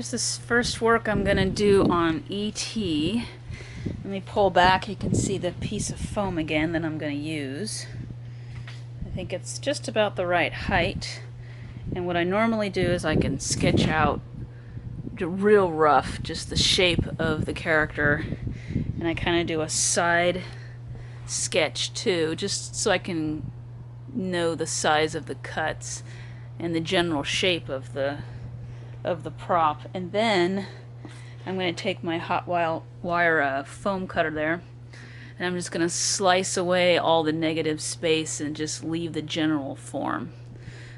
here's this first work I'm gonna do on E.T. Let me pull back, you can see the piece of foam again that I'm gonna use. I think it's just about the right height. And what I normally do is I can sketch out real rough just the shape of the character, and I kind of do a side sketch too, just so I can know the size of the cuts and the general shape of the prop. And then I'm going to take my hot wire foam cutter there, and I'm just going to slice away all the negative space and just leave the general form.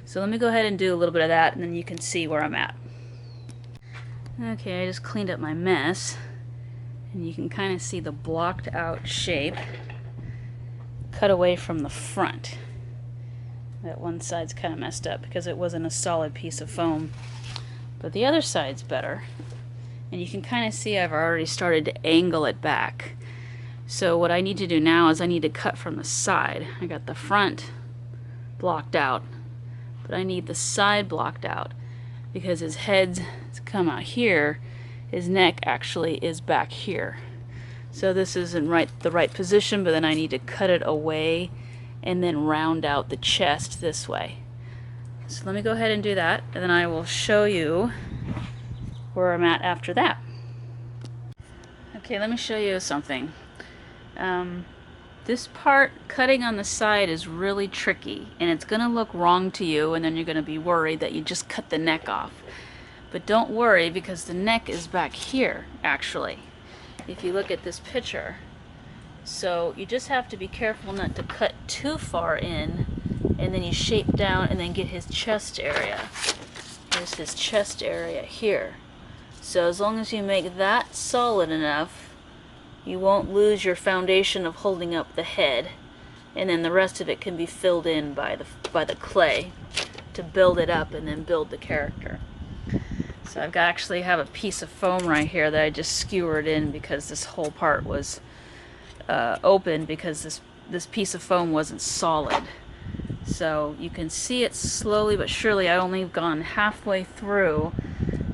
So let me go ahead and do a little bit of that, and then you can see where I'm at. Okay, I just cleaned up my mess, and you can kind of see the blocked out shape cut away from the front. That one side's kind of messed up because it wasn't a solid piece of foam, but the other side's better. And you can kind of see I've already started to angle it back. So what I need to do now is I need to cut from the side. I got the front blocked out, but I need the side blocked out because his head's come out here, his neck actually is back here. So this isn't the right position, but then I need to cut it away and then round out the chest this way. So let me go ahead and do that, and then I will show you where I'm at after that. Okay, let me show you something. This part, cutting on the side, is really tricky, and it's going to look wrong to you, and then you're going to be worried that you just cut the neck off. But don't worry, because the neck is back here, actually, if you look at this picture. So you just have to be careful not to cut too far in, and then you shape down and then get his chest area. There's his chest area here. So as long as you make that solid enough, you won't lose your foundation of holding up the head, and then the rest of it can be filled in by the clay to build it up and then build the character. So I've actually have a piece of foam right here that I just skewered in because this whole part was open because this piece of foam wasn't solid. So you can see it slowly but surely. I only gone halfway through.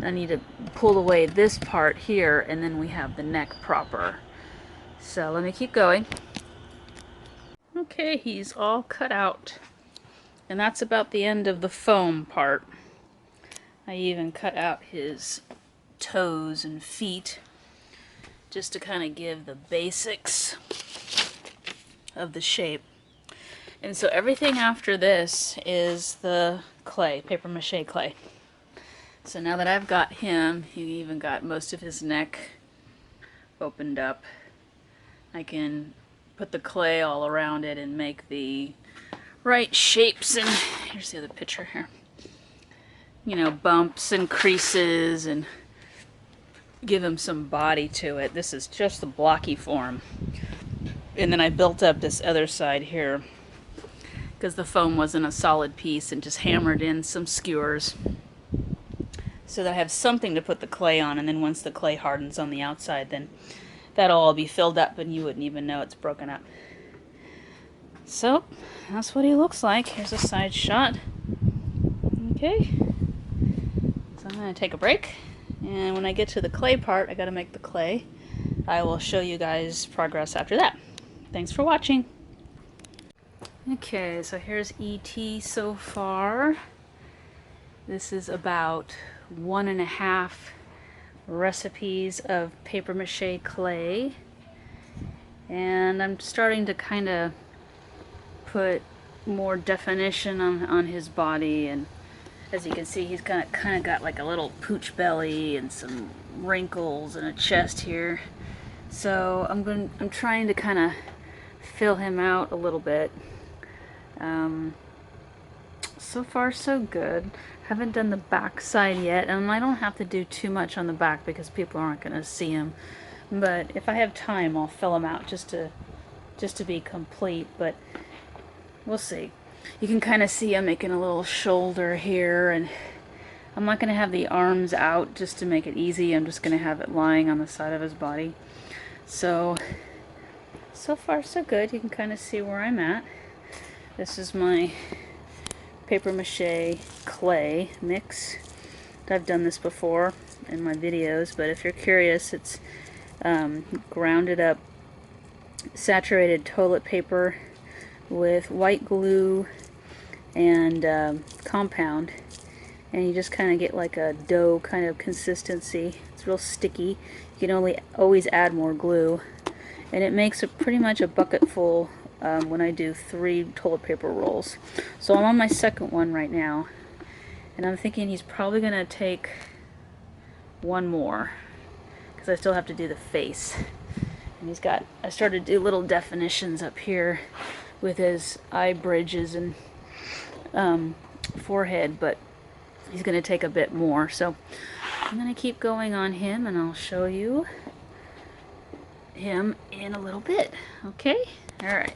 I need to pull away this part here, and then we have the neck proper. So let me keep going. Okay, he's all cut out, and that's about the end of the foam part. I even cut out his toes and feet just to kind of give the basics of the shape. And so everything after this is the clay, paper mache clay. So now that I've got him, he even got most of his neck opened up, I can put the clay all around it and make the right shapes. And here's the other picture here. You know, bumps and creases, and give him some body to it. This is just the blocky form. And then I built up this other side here because the foam wasn't a solid piece, and just hammered in some skewers so that I have something to put the clay on, and then once the clay hardens on the outside, then that'll all be filled up and you wouldn't even know it's broken up. So that's what he looks like. Here's a side shot. Okay, so I'm going to take a break, and when I get to the clay part, I got to make the clay. I will show you guys progress after that. Thanks for watching. Okay, so here's E.T. so far. This is about 1.5 recipes of paper mache clay, and I'm starting to kind of put more definition on his body. And as you can see, he's kind of got like a little pooch belly and some wrinkles and a chest here. So I'm trying to kind of fill him out a little bit. So far so good. Haven't done the back side yet, and I don't have to do too much on the back because people aren't going to see him. But if I have time, I'll fill him out just to be complete. But we'll see. You can kind of see I'm making a little shoulder here, and I'm not going to have the arms out just to make it easy. I'm just going to have it lying on the side of his body. So far so good. You can kind of see where I'm at. This is my paper mache clay mix. I've done this before. in my videos, but if you're curious, it's grounded up saturated toilet paper with white glue and compound, and you just kind of get like a dough kind of consistency. It's real sticky. You can always add more glue, and it makes pretty much a bucket full when I do 3 toilet paper rolls. So I'm on my second one right now, and I'm thinking he's probably gonna take one more because I still have to do the face. And I started to do little definitions up here with his eye bridges and forehead, but he's going to take a bit more. So I'm going to keep going on him, and I'll show you him in a little bit. Okay? All right.